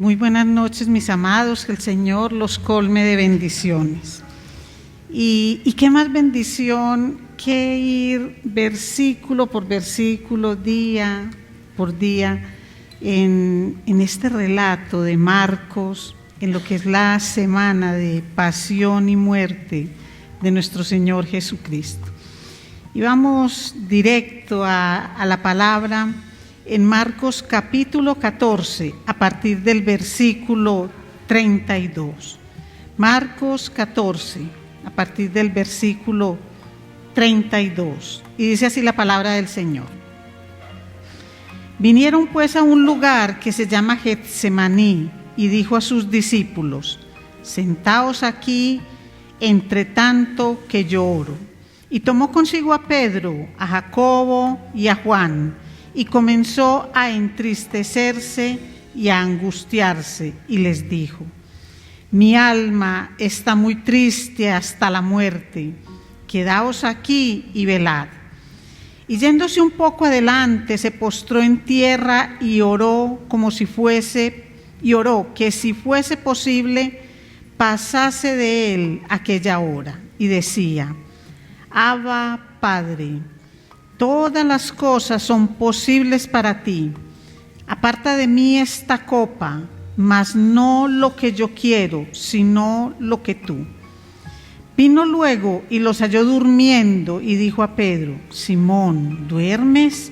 Muy buenas noches, mis amados, que el Señor los colme de bendiciones. Y qué más bendición que ir versículo por versículo, día por día, en este relato de Marcos, en lo que es la semana de pasión y muerte de nuestro Señor Jesucristo. Y vamos directo a la palabra en Marcos capítulo 14, a partir del versículo 32. Marcos 14, a partir del versículo 32. Y dice así la palabra del Señor. Vinieron pues a un lugar que se llama Getsemaní, y dijo a sus discípulos: sentaos aquí, entre tanto que yo oro. Y tomó consigo a Pedro, a Jacobo y a Juan, y comenzó a entristecerse y a angustiarse, y les dijo: mi alma está muy triste hasta la muerte, quedaos aquí y velad. Y yéndose un poco adelante, se postró en tierra y oró que si fuese posible, pasase de él aquella hora. Y decía: Abba, Padre, todas las cosas son posibles para ti. Aparta de mí esta copa, mas no lo que yo quiero, sino lo que tú. Vino luego y los halló durmiendo y dijo a Pedro: Simón, ¿duermes?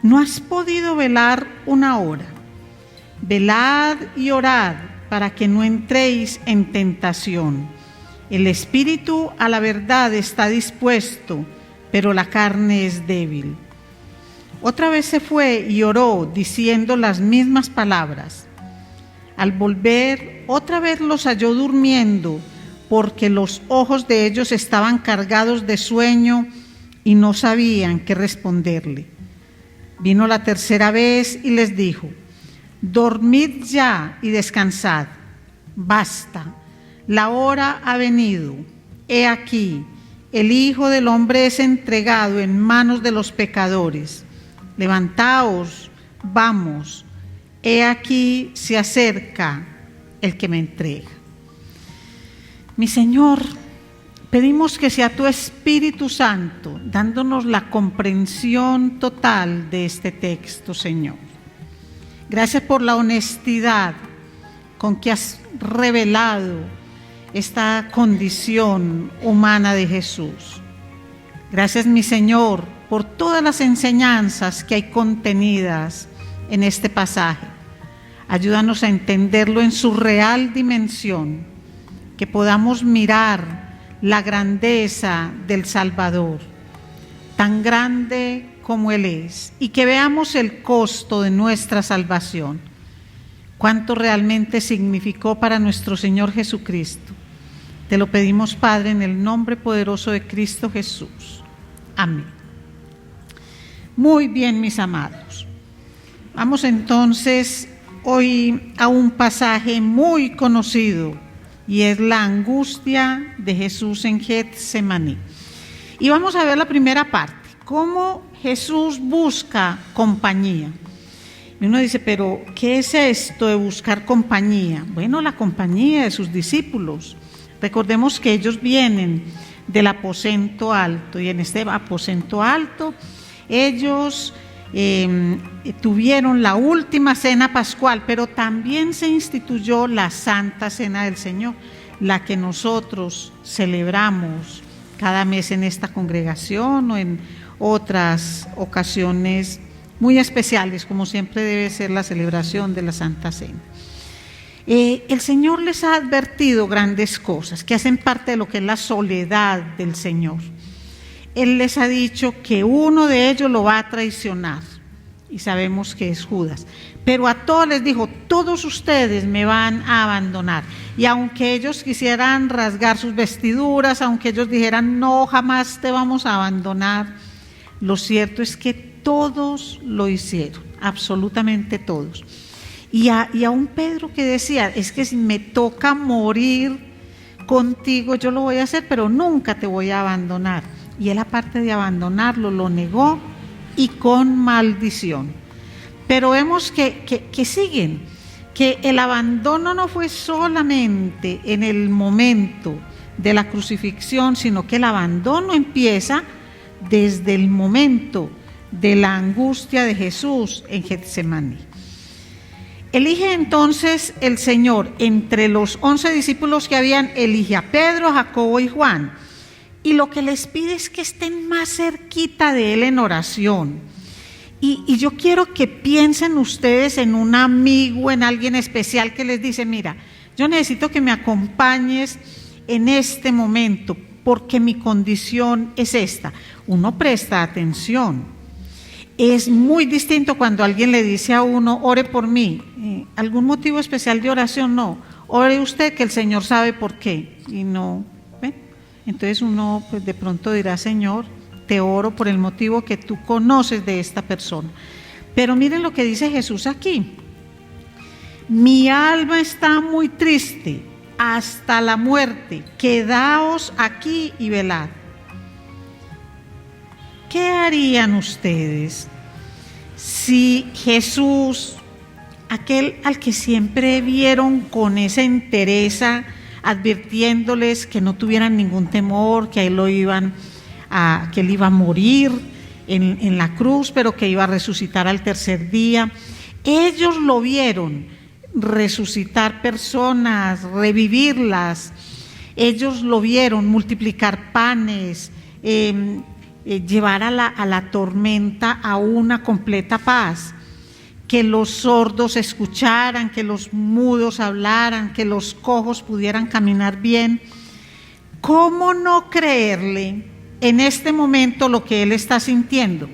¿No has podido velar una hora? Velad y orad para que no entréis en tentación. El espíritu a la verdad está dispuesto, pero la carne es débil. Otra vez se fue y oró, diciendo las mismas palabras. Al volver, otra vez los halló durmiendo, porque los ojos de ellos estaban cargados de sueño y no sabían qué responderle. Vino la tercera vez y les dijo: dormid ya y descansad. Basta, la hora ha venido. He aquí, el Hijo del Hombre es entregado en manos de los pecadores. Levantaos, vamos, he aquí se acerca el que me entrega. Mi Señor, pedimos que sea tu Espíritu Santo dándonos la comprensión total de este texto, Señor. Gracias por la honestidad con que has revelado esta condición humana de Jesús. Gracias, mi Señor, por todas las enseñanzas que hay contenidas en este pasaje. Ayúdanos a entenderlo en su real dimensión, que podamos mirar la grandeza del Salvador, tan grande como Él es, y que veamos el costo de nuestra salvación, cuánto realmente significó para nuestro Señor Jesucristo. Te lo pedimos, Padre, en el nombre poderoso de Cristo Jesús. Amén. Muy bien, mis amados. Vamos entonces hoy a un pasaje muy conocido, y es la angustia de Jesús en Getsemaní. Y vamos a ver la primera parte, cómo Jesús busca compañía. Y uno dice, pero ¿qué es esto de buscar compañía? Bueno, la compañía de sus discípulos. Recordemos que ellos vienen del aposento alto, y en este aposento alto ellos tuvieron la última cena pascual, pero también se instituyó la Santa Cena del Señor, la que nosotros celebramos cada mes en esta congregación o en otras ocasiones muy especiales, como siempre debe ser la celebración de la Santa Cena. El Señor les ha advertido grandes cosas que hacen parte de lo que es la soledad del Señor. Él les ha dicho que uno de ellos lo va a traicionar, y sabemos que es Judas. Pero a todos les dijo: todos ustedes me van a abandonar. Y aunque ellos quisieran rasgar sus vestiduras, aunque ellos dijeran: no, jamás te vamos a abandonar, lo cierto es que todos lo hicieron, absolutamente todos. Y a un Pedro que decía: es que si me toca morir contigo, yo lo voy a hacer, pero nunca te voy a abandonar. Y él, aparte de abandonarlo, lo negó, y con maldición. Pero vemos que siguen, que el abandono no fue solamente en el momento de la crucifixión, sino que el abandono empieza desde el momento de la angustia de Jesús en Getsemaní. Elige entonces el Señor entre los 11 discípulos que habían, elige a Pedro, Jacobo y Juan, y lo que les pide es que estén más cerquita de Él en oración. Y yo quiero que piensen ustedes en un amigo, en alguien especial que les dice: mira, yo necesito que me acompañes en este momento porque mi condición es esta. Uno presta atención. Es muy distinto cuando alguien le dice a uno: ore por mí. ¿Algún motivo especial de oración? No. Ore usted, que el Señor sabe por qué. Y no, ¿ven? Entonces uno pues de pronto dirá: Señor, te oro por el motivo que tú conoces de esta persona. Pero miren lo que dice Jesús aquí: mi alma está muy triste hasta la muerte, quedaos aquí y velad. ¿Qué harían ustedes si Jesús, aquel al que siempre vieron con esa entereza, advirtiéndoles que no tuvieran ningún temor, que a él que él iba a morir en la cruz, pero que iba a resucitar al tercer día? Ellos lo vieron resucitar personas, revivirlas. Ellos lo vieron multiplicar panes, llevar a la tormenta a una completa paz, que los sordos escucharan, que los mudos hablaran, que los cojos pudieran caminar bien. ¿Cómo no creerle en este momento lo que él está sintiendo?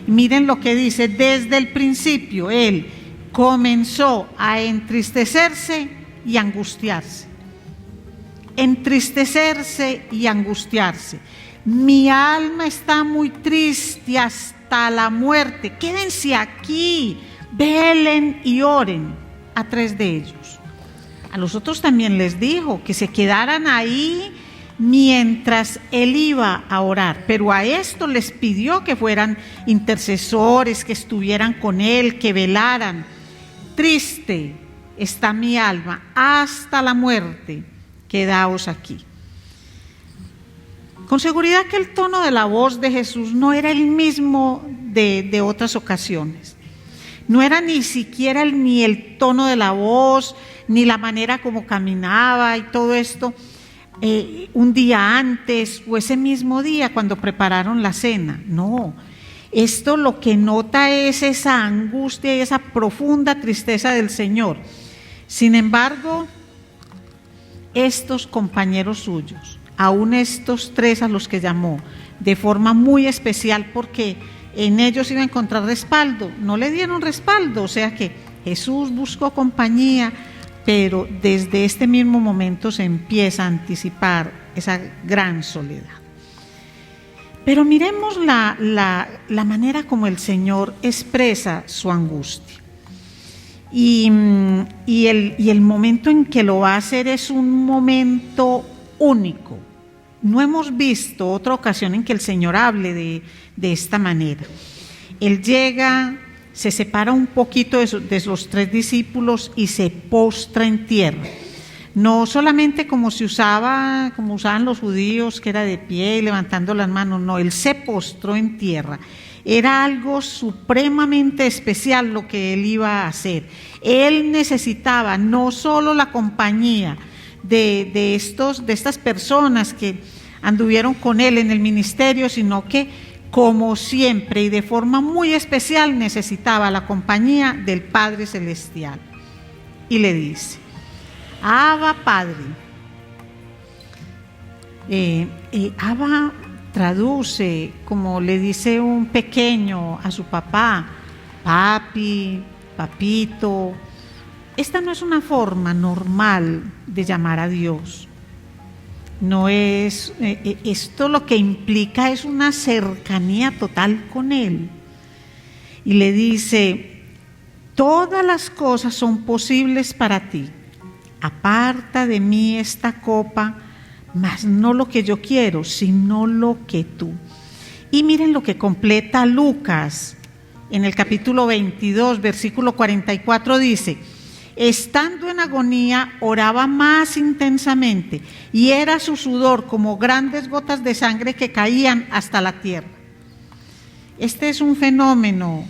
Miren lo que dice: desde el principio él comenzó a entristecerse y angustiarse. Entristecerse y angustiarse. Mi alma está muy triste hasta la muerte. Quédense aquí, velen y oren. A 3 de ellos. A los otros también les dijo que se quedaran ahí mientras él iba a orar, pero a estos les pidió que fueran intercesores, que estuvieran con él, que velaran. Triste está mi alma hasta la muerte, quedaos aquí. Con seguridad que el tono de la voz de Jesús no era el mismo de otras ocasiones. No era ni siquiera ni el tono de la voz, ni la manera como caminaba y todo esto un día antes o ese mismo día cuando prepararon la cena. No, esto lo que nota es esa angustia y esa profunda tristeza del Señor. Sin embargo, estos compañeros suyos, aún estos 3 a los que llamó de forma muy especial, porque en ellos iba a encontrar respaldo, no le dieron respaldo. O sea que Jesús buscó compañía, pero desde este mismo momento se empieza a anticipar esa gran soledad. Pero miremos la manera como el Señor expresa su angustia. Y el momento en que lo va a hacer es un momento único. No hemos visto otra ocasión en que el Señor hable de esta manera. Él llega, se separa un poquito de los 3 discípulos y se postra en tierra. No solamente como usaban los judíos, que era de pie y levantando las manos. No, él se postró en tierra. Era algo supremamente especial lo que él iba a hacer. Él necesitaba no solo la compañía de estas personas que anduvieron con él en el ministerio, sino que, como siempre y de forma muy especial, necesitaba la compañía del Padre Celestial. Y le dice: Abba, Padre. Abba traduce como le dice un pequeño a su papá: papi, papito. Esta no es una forma normal de llamar a Dios. No es, esto lo que implica es una cercanía total con Él. Y le dice: todas las cosas son posibles para ti. Aparta de mí esta copa, mas no lo que yo quiero, sino lo que tú. Y miren lo que completa Lucas en el capítulo 22, versículo 44, dice: Estando en agonía, oraba más intensamente, y era su sudor como grandes gotas de sangre que caían hasta la tierra. Este es un fenómeno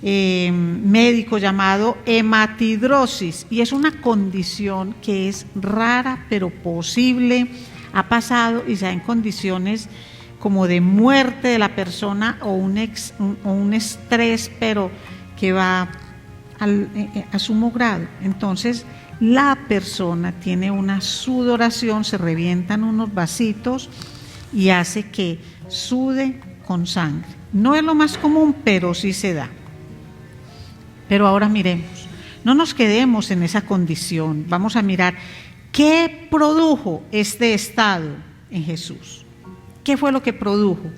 médico llamado hematidrosis, y es una condición que es rara pero posible, ha pasado y se da en condiciones como de muerte de la persona o un estrés, pero que va a sumo grado. Entonces la persona tiene una sudoración, se revientan unos vasitos y hace que sude con sangre. No es lo más común, pero sí se da. Pero ahora miremos, no nos quedemos en esa condición, vamos a mirar qué produjo este estado en Jesús. ¿Qué fue lo que produjo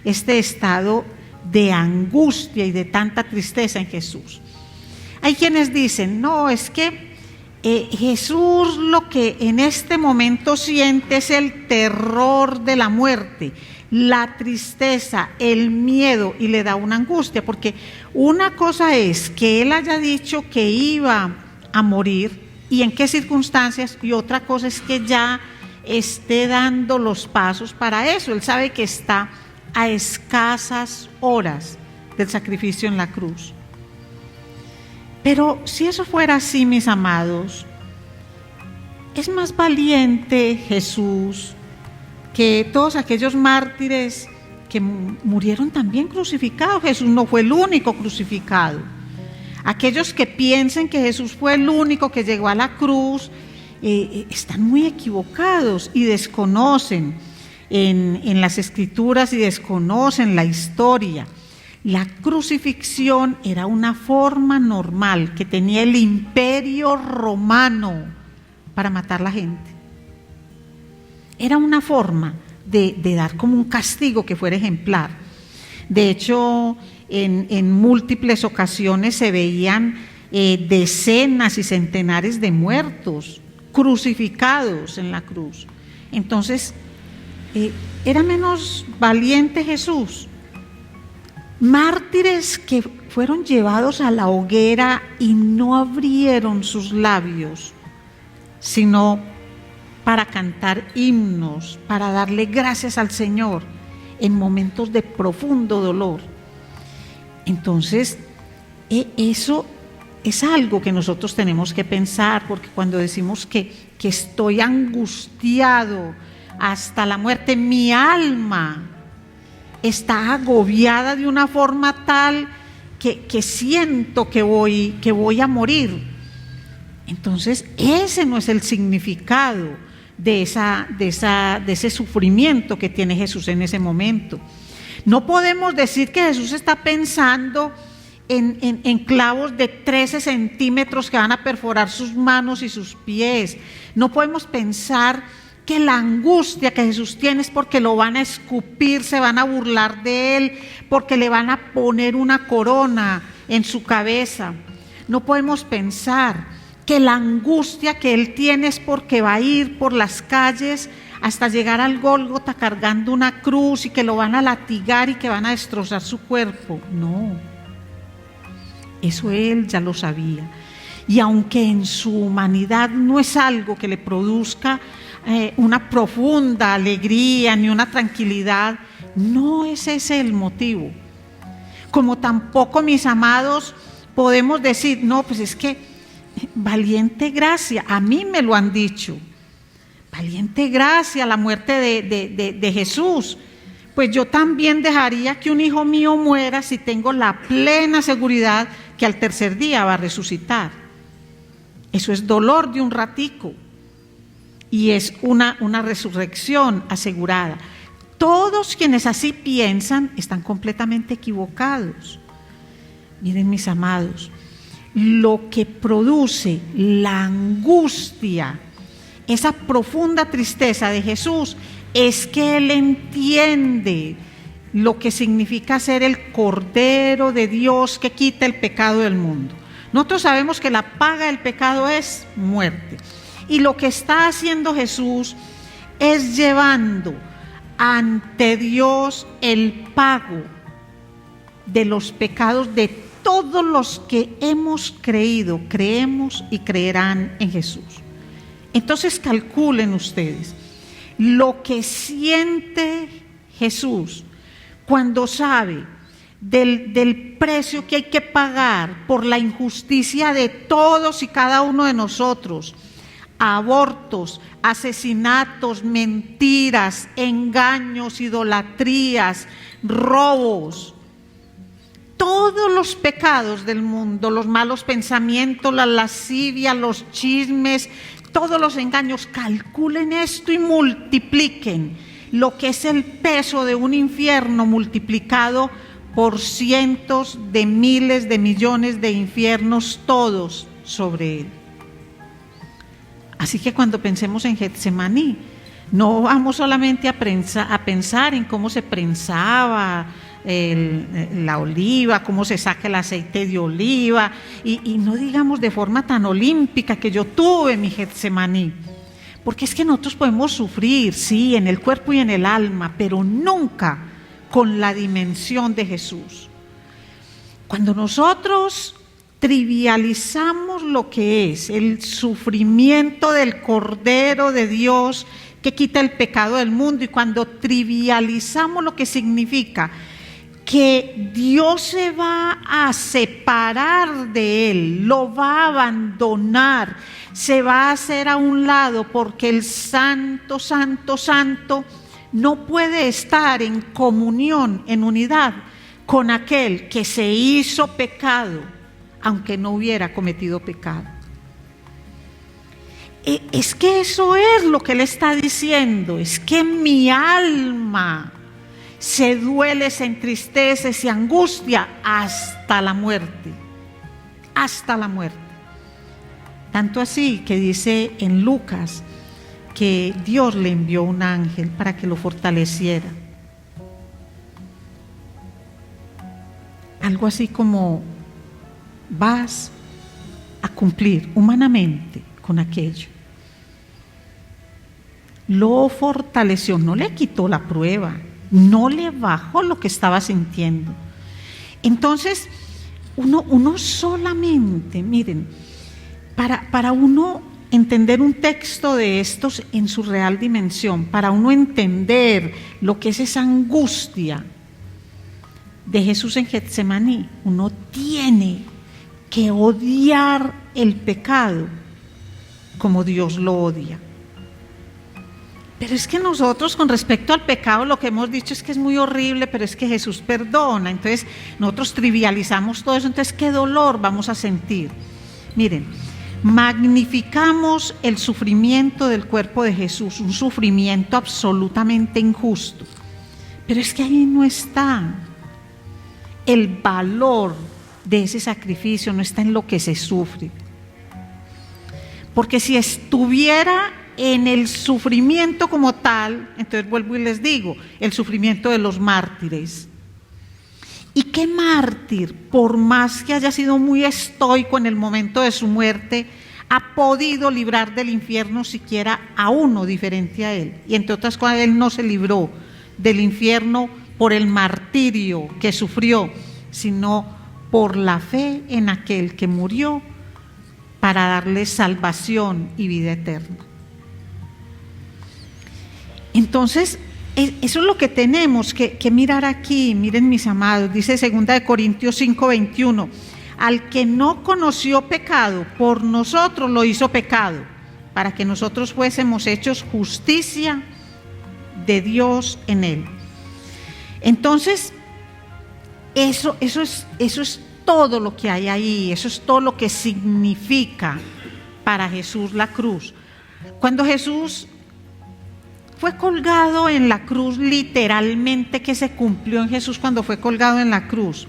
este estado de angustia y de tanta tristeza en Jesús? Hay quienes dicen, no, es que Jesús lo que en este momento siente es el terror de la muerte, la tristeza, el miedo, y le da una angustia, porque una cosa es que él haya dicho que iba a morir y en qué circunstancias, y otra cosa es que ya esté dando los pasos para eso. Él sabe que está a escasas horas del sacrificio en la cruz. Pero si eso fuera así, mis amados, es más valiente Jesús que todos aquellos mártires que murieron también crucificados. Jesús no fue el único crucificado. Aquellos que piensen que Jesús fue el único que llegó a la cruz, están muy equivocados y desconocen en las Escrituras y desconocen la historia. La crucifixión era una forma normal que tenía el Imperio Romano para matar a la gente. Era una forma de dar como un castigo que fuera ejemplar. De hecho, en múltiples ocasiones se veían decenas y centenares de muertos crucificados en la cruz. Entonces, ¿era menos valiente Jesús? Mártires que fueron llevados a la hoguera y no abrieron sus labios, sino para cantar himnos, para darle gracias al Señor en momentos de profundo dolor. Entonces, eso es algo que nosotros tenemos que pensar, porque cuando decimos que estoy angustiado hasta la muerte, mi alma está agobiada de una forma tal que siento que voy a morir. Entonces, ese no es el significado de ese sufrimiento que tiene Jesús en ese momento. No podemos decir que Jesús está pensando en clavos de 13 centímetros que van a perforar sus manos y sus pies. No podemos pensar que la angustia que Jesús tiene es porque lo van a escupir, se van a burlar de él, porque le van a poner una corona en su cabeza. No podemos pensar que la angustia que él tiene es porque va a ir por las calles hasta llegar al Gólgota cargando una cruz y que lo van a latigar y que van a destrozar su cuerpo. No, eso él ya lo sabía. Y aunque en su humanidad no es algo que le produzca una profunda alegría ni una tranquilidad, no es ese el motivo. Como tampoco, mis amados, podemos decir, no, pues es que valiente gracia, a mí me lo han dicho, valiente gracia la muerte de Jesús. Pues yo también dejaría que un hijo mío muera si tengo la plena seguridad que al tercer día va a resucitar. Eso es dolor de un ratico y es una resurrección asegurada. Todos quienes así piensan están completamente equivocados. Miren, mis amados, lo que produce la angustia, esa profunda tristeza de Jesús, es que Él entiende lo que significa ser el Cordero de Dios que quita el pecado del mundo. Nosotros sabemos que la paga del pecado es muerte. Y lo que está haciendo Jesús es llevando ante Dios el pago de los pecados de todos los que hemos creído, creemos y creerán en Jesús. Entonces calculen ustedes lo que siente Jesús cuando sabe del precio que hay que pagar por la injusticia de todos y cada uno de nosotros. Abortos, asesinatos, mentiras, engaños, idolatrías, robos. Todos los pecados del mundo, los malos pensamientos, la lascivia, los chismes, todos los engaños. Calculen esto y multipliquen lo que es el peso de un infierno multiplicado por cientos de miles de millones de infiernos, todos sobre él. Así que cuando pensemos en Getsemaní, no vamos solamente a pensar en cómo se prensaba la oliva, cómo se saca el aceite de oliva, y no digamos de forma tan olímpica que yo tuve mi Getsemaní, porque es que nosotros podemos sufrir, sí, en el cuerpo y en el alma, pero nunca con la dimensión de Jesús. Cuando nosotros trivializamos lo que es el sufrimiento del Cordero de Dios que quita el pecado del mundo, y cuando trivializamos lo que significa que Dios se va a separar de él, lo va a abandonar, se va a hacer a un lado porque el Santo, Santo, Santo no puede estar en comunión, en unidad con aquel que se hizo pecado, aunque no hubiera cometido pecado. Es que eso es lo que él está diciendo, es que mi alma se duele, se entristece, se angustia hasta la muerte, hasta la muerte. Tanto así que dice en Lucas que Dios le envió un ángel para que lo fortaleciera. Algo así como: vas a cumplir humanamente con aquello. Lo fortaleció, no le quitó la prueba, no le bajó lo que estaba sintiendo. Entonces, uno solamente, miren, para uno entender un texto de estos en su real dimensión, para uno entender lo que es esa angustia de Jesús en Getsemaní, uno tiene que odiar el pecado como Dios lo odia. Pero es que nosotros, con respecto al pecado, lo que hemos dicho es que es muy horrible, pero es que Jesús perdona. Entonces nosotros trivializamos todo eso. Entonces, ¿qué dolor vamos a sentir? Miren, magnificamos el sufrimiento del cuerpo de Jesús, un sufrimiento absolutamente injusto. Pero es que ahí no está el valor de ese sacrificio, no está en lo que se sufre. Porque si estuviera en el sufrimiento como tal, entonces vuelvo y les digo, el sufrimiento de los mártires. ¿Y qué mártir, por más que haya sido muy estoico en el momento de su muerte, ha podido librar del infierno siquiera a uno diferente a él? Y entre otras cosas, él no se libró del infierno por el martirio que sufrió, sino por la fe en aquel que murió para darle salvación y vida eterna. Entonces, eso es lo que tenemos que mirar aquí. Miren, mis amados, dice 2 Corintios 5:21, al que no conoció pecado, por nosotros lo hizo pecado, para que nosotros fuésemos hechos justicia de Dios en él. Entonces, eso es todo lo que hay ahí, eso es todo lo que significa para Jesús la cruz. Cuando Jesús fue colgado en la cruz, literalmente, que se cumplió en Jesús cuando fue colgado en la cruz,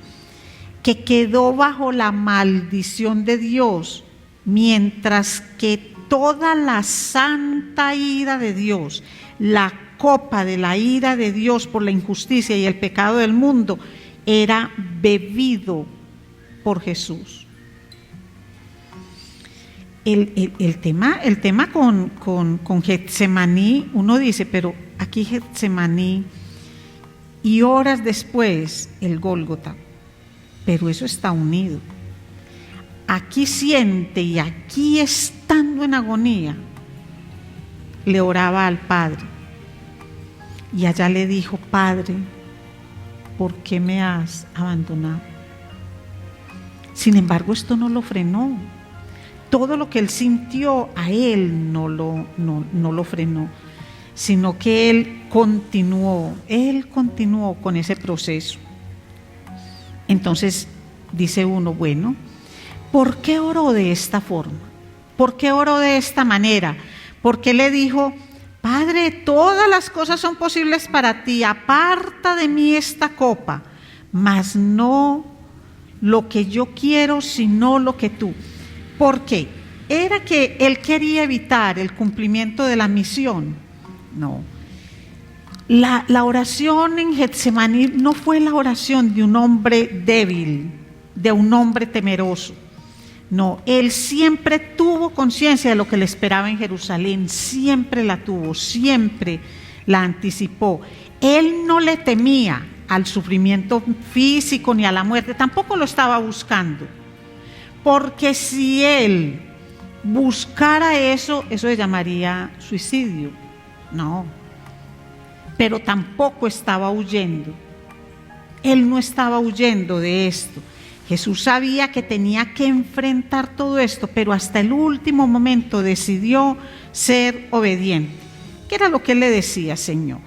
que quedó bajo la maldición de Dios, mientras que toda la santa ira de Dios, la copa de la ira de Dios por la injusticia y el pecado del mundo, era bebido por Jesús. El tema con Getsemaní, uno dice, pero aquí Getsemaní y horas después el Gólgota. pero eso está unido. Aquí siente y aquí estando en agonía, le oraba al Padre. Y allá le dijo: Padre, ¿por qué me has abandonado? Sin embargo, esto no lo frenó. Todo lo que él sintió a él no lo frenó, sino que él continuó con ese proceso. Entonces dice uno: bueno, ¿por qué oró de esta forma? ¿Por qué oró de esta manera? ¿Por qué le dijo: Padre, todas las cosas son posibles para ti, aparta de mí esta copa, mas no lo que yo quiero, sino lo que tú? ¿Por qué? ¿Era que él quería evitar el cumplimiento de la misión? No. La oración en Getsemaní no fue la oración de un hombre débil, de un hombre temeroso. No, él siempre tuvo conciencia de lo que le esperaba en Jerusalén, siempre la tuvo, siempre la anticipó. Él no le temía al sufrimiento físico ni a la muerte, tampoco lo estaba buscando. Porque si él buscara eso se llamaría suicidio. No, pero tampoco estaba huyendo. Él no estaba huyendo de esto. Jesús sabía que tenía que enfrentar todo esto, pero hasta el último momento decidió ser obediente. ¿Qué era lo que él le decía? Señor,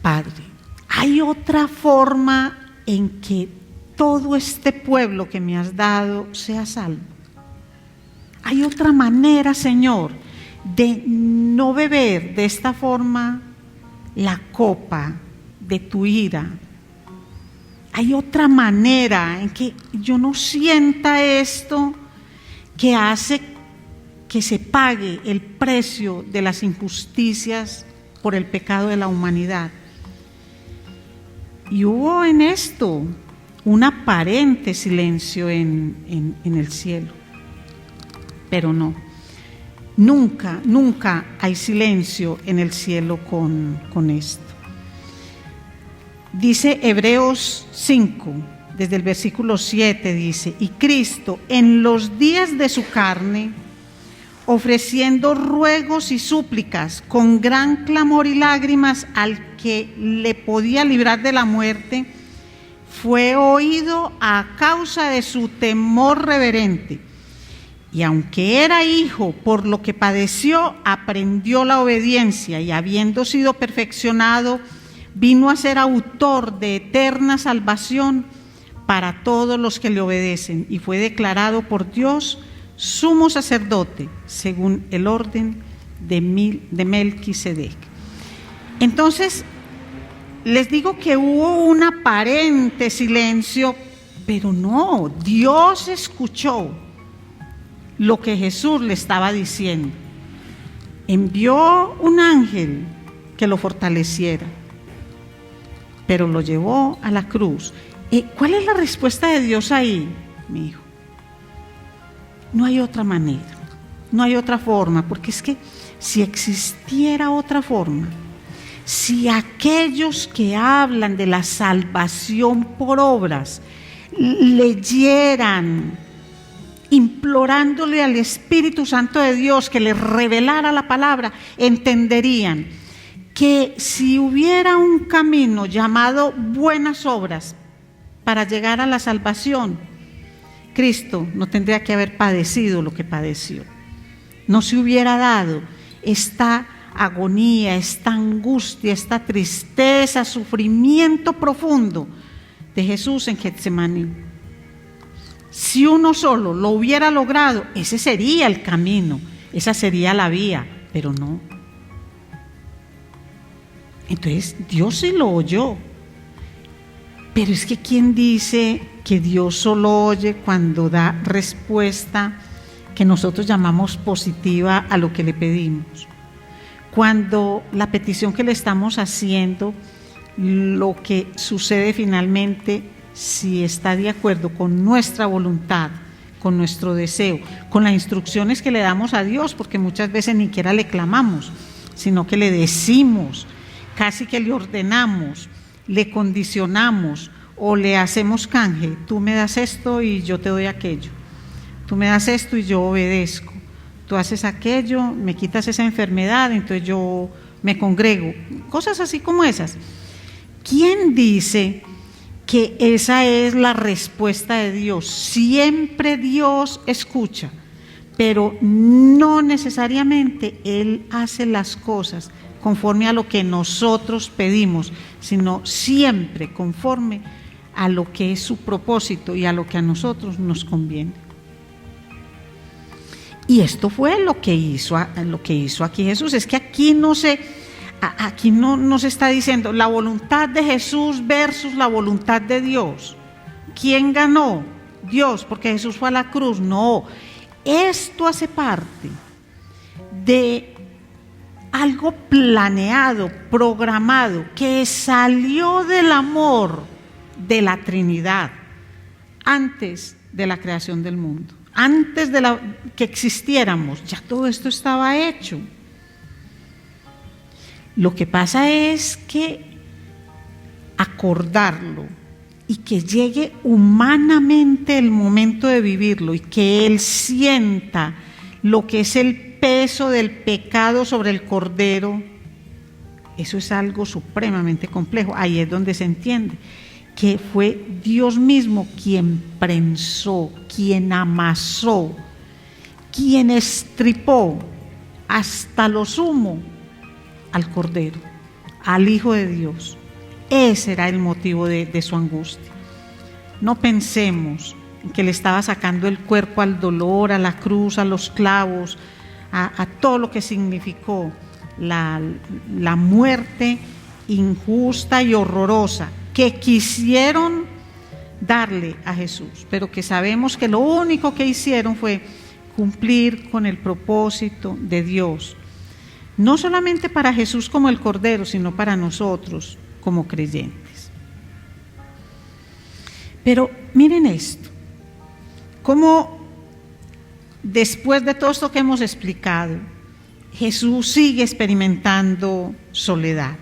Padre, hay otra forma en que todo este pueblo que me has dado sea salvo. Hay otra manera, Señor, de no beber de esta forma la copa de tu ira. Hay otra manera en que yo no sienta esto que hace que se pague el precio de las injusticias por el pecado de la humanidad. Y hubo en esto un aparente silencio en el cielo, pero no, nunca hay silencio en el cielo con esto. Dice Hebreos 5, desde el versículo 7, dice: y Cristo en los días de su carne, ofreciendo ruegos y súplicas con gran clamor y lágrimas al que le podía librar de la muerte, fue oído a causa de su temor reverente. Y aunque era hijo, por lo que padeció, aprendió la obediencia, y habiendo sido perfeccionado, vino a ser autor de eterna salvación para todos los que le obedecen, y fue declarado por Dios sumo sacerdote según el orden de Melquisedec. Entonces, les digo que hubo un aparente silencio, pero no, Dios escuchó lo que Jesús le estaba diciendo. Envió un ángel que lo fortaleciera, pero lo llevó a la cruz. ¿Cuál es la respuesta de Dios ahí, mi hijo? No hay otra manera, no hay otra forma, porque es que si existiera otra forma, si aquellos que hablan de la salvación por obras leyeran, implorándole al Espíritu Santo de Dios que les revelara la palabra, entenderían que si hubiera un camino llamado buenas obras para llegar a la salvación, Cristo no tendría que haber padecido lo que padeció. No se hubiera dado esta agonía, esta angustia, esta tristeza, sufrimiento profundo de Jesús en Getsemaní. Si uno solo lo hubiera logrado, ese sería el camino, esa sería la vía, pero no. Entonces Dios sí lo oyó, pero es que ¿quién dice que Dios solo oye cuando da respuesta que nosotros llamamos positiva a lo que le pedimos? Cuando la petición que le estamos haciendo, lo que sucede finalmente, si está de acuerdo con nuestra voluntad, con nuestro deseo, con las instrucciones que le damos a Dios, porque muchas veces ni siquiera le clamamos, sino que le decimos, casi que le ordenamos, le condicionamos o le hacemos canje. Tú me das esto y yo te doy aquello. Tú me das esto y yo obedezco. Tú haces aquello, me quitas esa enfermedad, entonces yo me congrego. Cosas así como esas. ¿Quién dice que esa es la respuesta de Dios? Siempre Dios escucha, pero no necesariamente Él hace las cosas conforme a lo que nosotros pedimos, sino siempre conforme a lo que es su propósito y a lo que a nosotros nos conviene. Y esto fue lo que hizo aquí Jesús. Es que aquí no se está diciendo la voluntad de Jesús versus la voluntad de Dios. ¿Quién ganó? Dios, porque Jesús fue a la cruz. No, esto hace parte de algo planeado, programado, que salió del amor de la Trinidad antes de la creación del mundo. Antes de que existiéramos, ya todo esto estaba hecho. Lo que pasa es que acordarlo y que llegue humanamente el momento de vivirlo y que Él sienta lo que es el peso del pecado sobre el Cordero, eso es algo supremamente complejo. Ahí es donde se entiende que fue Dios mismo quien prensó, quien amasó, quien estripó hasta lo sumo al Cordero, al Hijo de Dios. Ese era el motivo de su angustia. No pensemos en que le estaba sacando el cuerpo al dolor, a la cruz, a los clavos, a todo lo que significó la muerte injusta y horrorosa que quisieron darle a Jesús, pero que sabemos que lo único que hicieron fue cumplir con el propósito de Dios, no solamente para Jesús como el Cordero, sino para nosotros como creyentes. Pero miren esto, cómo después de todo esto que hemos explicado, Jesús sigue experimentando soledad.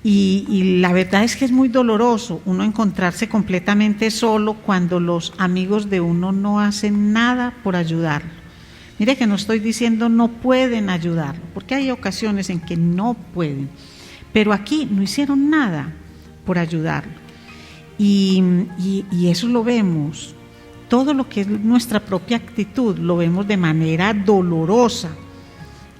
Y la verdad es que es muy doloroso uno encontrarse completamente solo cuando los amigos de uno no hacen nada por ayudarlo. Mire que no estoy diciendo no pueden ayudarlo, porque hay ocasiones en que no pueden, pero aquí no hicieron nada por ayudarlo. Y eso lo vemos, todo lo que es nuestra propia actitud, lo vemos de manera dolorosa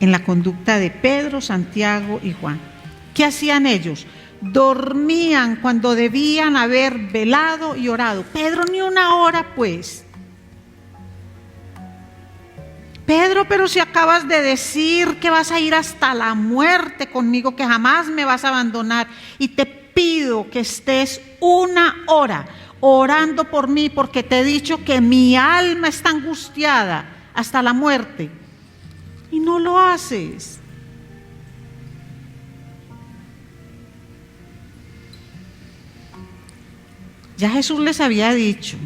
en la conducta de Pedro, Santiago y Juan. ¿Qué hacían ellos? Dormían cuando debían haber velado y orado. Pedro, ni una hora, pues. Pedro, pero si acabas de decir que vas a ir hasta la muerte conmigo, que jamás me vas a abandonar, y te pido que estés una hora orando por mí, porque te he dicho que mi alma está angustiada hasta la muerte, y no lo haces. Ya Jesús les había dicho,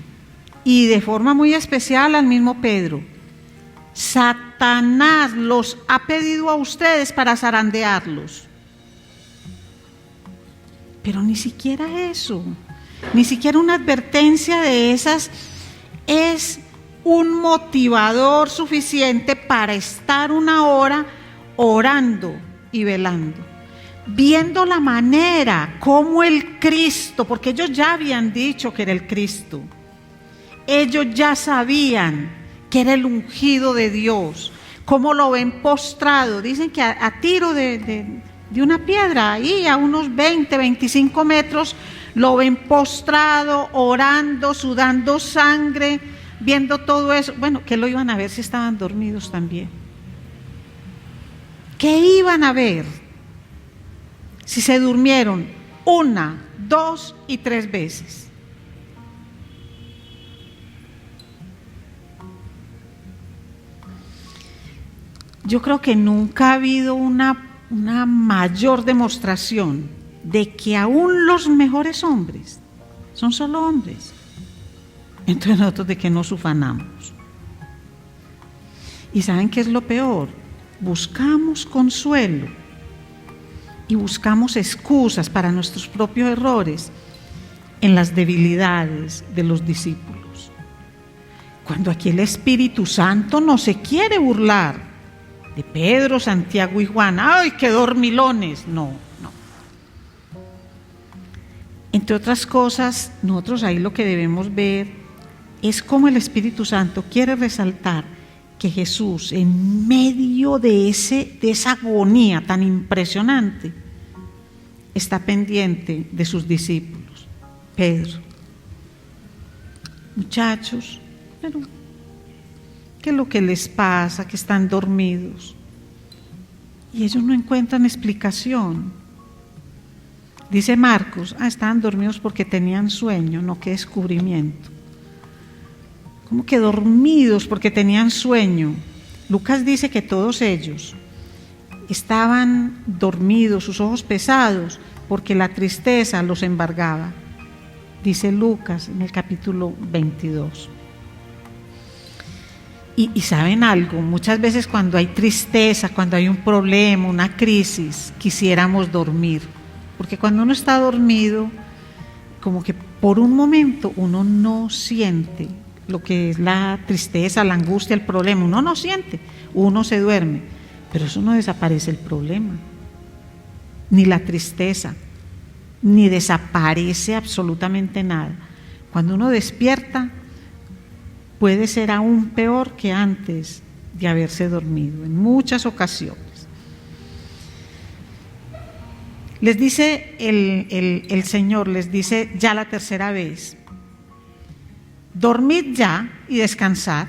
y de forma muy especial al mismo Pedro: Satanás los ha pedido a ustedes para zarandearlos. Pero ni siquiera eso, ni siquiera una advertencia de esas es un motivador suficiente para estar una hora orando y velando, viendo la manera como el Cristo, porque ellos ya habían dicho que era el Cristo, ellos ya sabían que era el ungido de Dios, cómo lo ven postrado, dicen que a tiro de una piedra, ahí a unos 20, 25 metros, lo ven postrado, orando, sudando sangre, viendo todo eso. Bueno, ¿qué lo iban a ver si estaban dormidos también? ¿Qué iban a ver si se durmieron 1, 2 y 3 veces? Yo creo que nunca ha habido una mayor demostración de que aún los mejores hombres son solo hombres. Entonces nosotros, ¿de qué nos ufanamos? ¿Y saben qué es lo peor? Buscamos consuelo y buscamos excusas para nuestros propios errores en las debilidades de los discípulos. Cuando aquí el Espíritu Santo no se quiere burlar de Pedro, Santiago y Juan. ¡Ay, qué dormilones! No. Entre otras cosas, nosotros ahí lo que debemos ver es cómo el Espíritu Santo quiere resaltar que Jesús, en medio de esa agonía tan impresionante, está pendiente de sus discípulos. Pedro, muchachos, pero ¿qué es lo que les pasa? Que están dormidos. Y ellos no encuentran explicación. Dice Marcos, estaban dormidos porque tenían sueño. No, qué descubrimiento. ¿Cómo que dormidos porque tenían sueño? Lucas dice que todos ellos estaban dormidos, sus ojos pesados, porque la tristeza los embargaba. Dice Lucas en el capítulo 22. Y ¿saben algo? Muchas veces cuando hay tristeza, cuando hay un problema, una crisis, quisiéramos dormir. Porque cuando uno está dormido, como que por un momento uno no siente lo que es la tristeza, la angustia, el problema. Uno no siente, uno se duerme. Pero eso no desaparece el problema, ni la tristeza, ni desaparece absolutamente nada. Cuando uno despierta, puede ser aún peor que antes de haberse dormido, en muchas ocasiones. Les dice el Señor, les dice ya la tercera vez: dormid ya y descansad,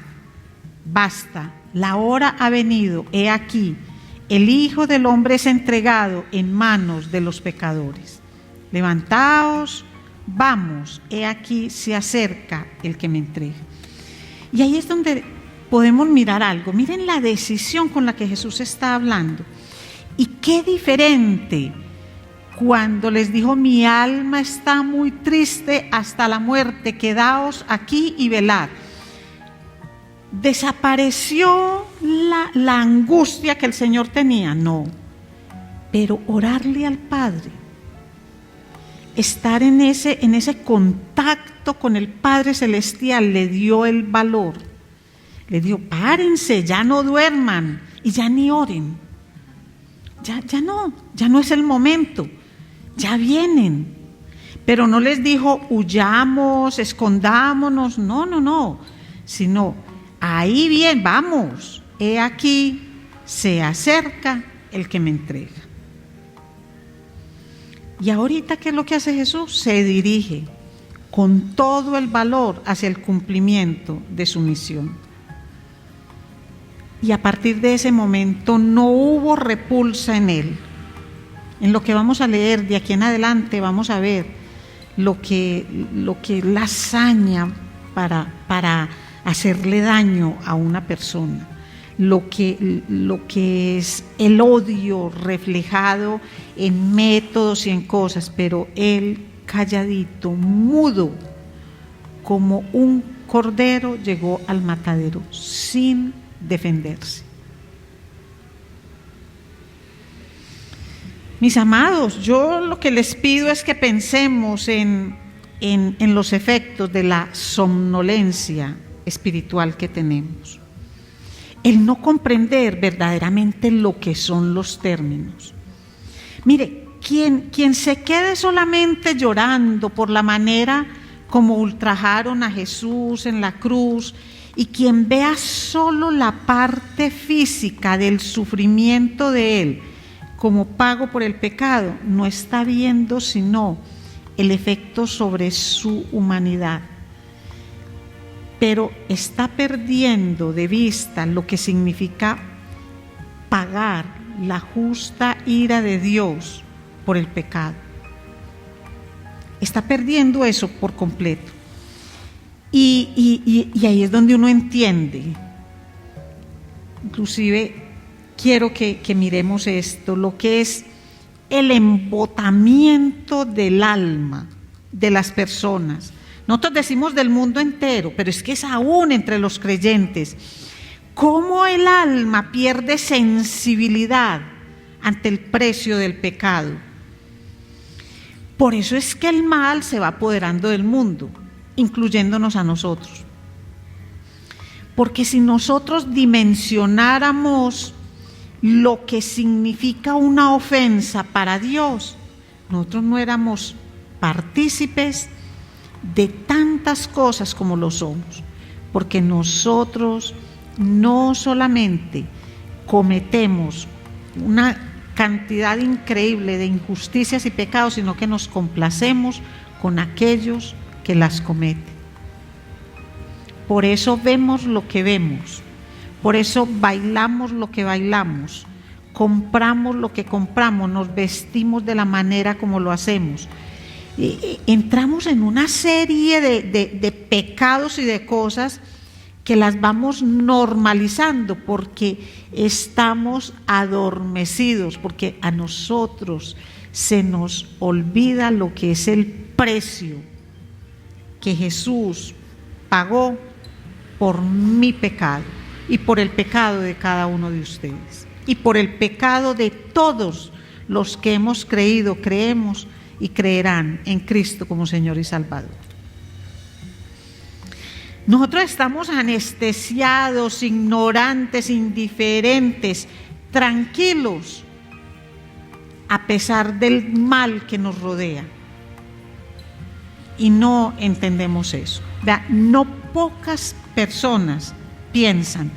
basta, la hora ha venido, he aquí, el Hijo del Hombre es entregado en manos de los pecadores. Levantaos, vamos, he aquí se acerca el que me entrega. Y ahí es donde podemos mirar algo. Miren la decisión con la que Jesús está hablando. Y qué diferente cuando les dijo: mi alma está muy triste hasta la muerte, quedaos aquí y velad. ¿Desapareció la angustia que el Señor tenía? No, pero orarle al Padre, estar en ese contacto con el Padre Celestial, le dio el valor. Le dio: párense, ya no duerman y ya ni oren. Ya no es el momento, ya vienen. Pero no les dijo: huyamos, escondámonos, no, sino: ahí bien, vamos, he aquí, se acerca el que me entrega. Y ahorita, ¿qué es lo que hace Jesús? Se dirige con todo el valor hacia el cumplimiento de su misión. Y a partir de ese momento no hubo repulsa en él. En lo que vamos a leer de aquí en adelante vamos a ver lo que la hazaña para hacerle daño a una persona, lo que es el odio reflejado en métodos y en cosas, pero él calladito, mudo, como un cordero, llegó al matadero sin defenderse. Mis amados, yo lo que les pido es que pensemos en los efectos de la somnolencia espiritual que tenemos. El no comprender verdaderamente lo que son los términos. Mire, quien se quede solamente llorando por la manera como ultrajaron a Jesús en la cruz, y quien vea solo la parte física del sufrimiento de Él como pago por el pecado, no está viendo sino el efecto sobre su humanidad. Pero está perdiendo de vista lo que significa pagar la justa ira de Dios por el pecado. Está perdiendo eso por completo. Y ahí es donde uno entiende. Inclusive quiero que miremos esto, lo que es el embotamiento del alma de las personas. Nosotros decimos del mundo entero, pero es que es aún entre los creyentes. Cómo el alma pierde sensibilidad ante el precio del pecado. Por eso es que el mal se va apoderando del mundo, incluyéndonos a nosotros. Porque si nosotros dimensionáramos lo que significa una ofensa para Dios, nosotros no éramos partícipes de tantas cosas como lo somos, porque nosotros no solamente cometemos una cantidad increíble de injusticias y pecados, sino que nos complacemos con aquellos que las cometen. Por eso vemos lo que vemos, por eso bailamos lo que bailamos, compramos lo que compramos, nos vestimos de la manera como lo hacemos. Entramos en una serie de pecados y de cosas que las vamos normalizando porque estamos adormecidos, porque a nosotros se nos olvida lo que es el precio que Jesús pagó por mi pecado y por el pecado de cada uno de ustedes y por el pecado de todos los que hemos creído, creemos y creerán en Cristo como Señor y Salvador. Nosotros estamos anestesiados, ignorantes, indiferentes, tranquilos, a pesar del mal que nos rodea. Y no entendemos eso. No pocas personas piensan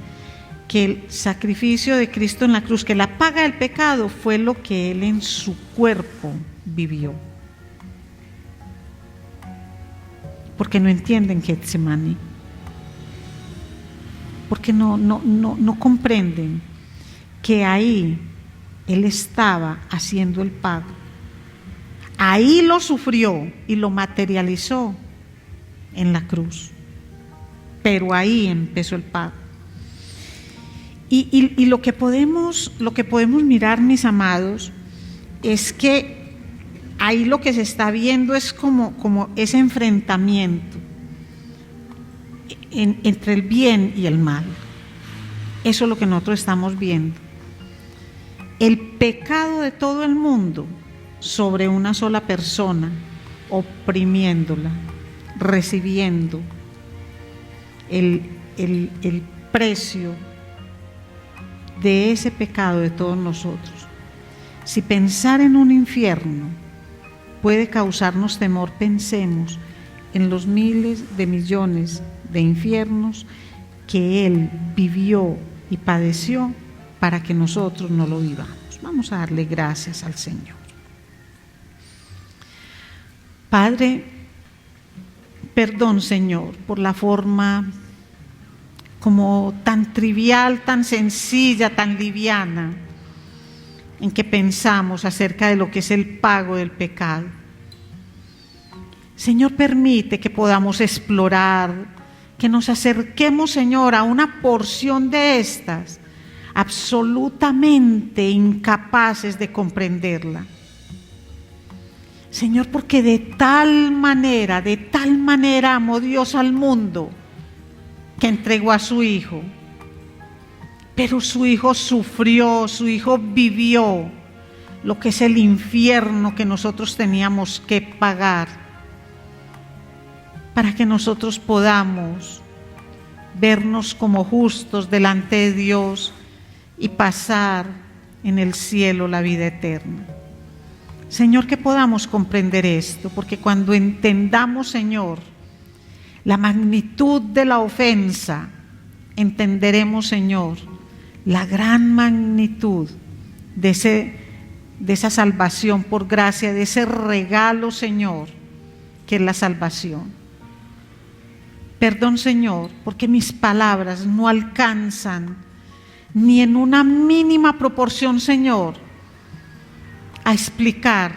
que el sacrificio de Cristo en la cruz, que la paga del pecado, fue lo que Él en su cuerpo vivió. Porque no entienden Getsemaní. Porque no comprenden que ahí Él estaba haciendo el pago. Ahí lo sufrió y lo materializó en la cruz. Pero ahí empezó el pago. Y lo que podemos mirar, mis amados, es que ahí lo que se está viendo es como ese enfrentamiento entre el bien y el mal. Eso es lo que nosotros estamos viendo. El pecado de todo el mundo sobre una sola persona, oprimiéndola, recibiendo el precio de ese pecado de todos nosotros. Si pensar en un infierno puede causarnos temor, pensemos en los miles de millones de infiernos que Él vivió y padeció para que nosotros no lo vivamos. Vamos a darle gracias al Señor. Padre, perdón, Señor, por la forma como tan trivial, tan sencilla, tan liviana en que pensamos acerca de lo que es el pago del pecado. Señor, permite que podamos explorar, que nos acerquemos, Señor, a una porción de estas absolutamente incapaces de comprenderla. Señor, porque de tal manera amó Dios al mundo que entregó a su Hijo. Pero su Hijo sufrió, su Hijo vivió lo que es el infierno que nosotros teníamos que pagar para que nosotros podamos vernos como justos delante de Dios y pasar en el cielo la vida eterna. Señor, que podamos comprender esto, porque cuando entendamos, Señor, la magnitud de la ofensa, entenderemos, Señor, la gran magnitud de esa salvación por gracia, de ese regalo, Señor, que es la salvación. Perdón, Señor, porque mis palabras no alcanzan ni en una mínima proporción, Señor, a explicar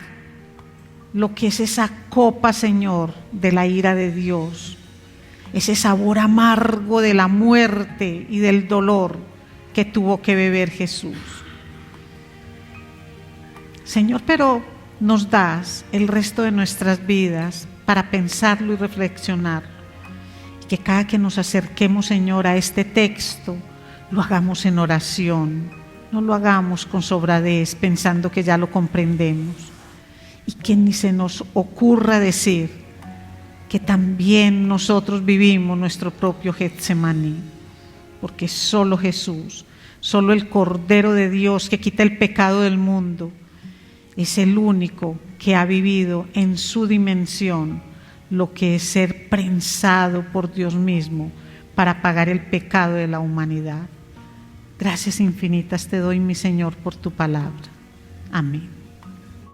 lo que es esa copa, Señor, de la ira de Dios, ese sabor amargo de la muerte y del dolor que tuvo que beber Jesús. Señor, pero nos das el resto de nuestras vidas para pensarlo y reflexionarlo. Que cada que nos acerquemos, Señor, a este texto, lo hagamos en oración, no lo hagamos con sobradez, pensando que ya lo comprendemos. y que ni se nos ocurra decir que también nosotros vivimos nuestro propio Getsemaní, porque solo Jesús, solo el Cordero de Dios que quita el pecado del mundo, es el único que ha vivido en su dimensión lo que es ser prensado por Dios mismo para pagar el pecado de la humanidad. Gracias infinitas te doy, mi Señor, por tu palabra. Amén.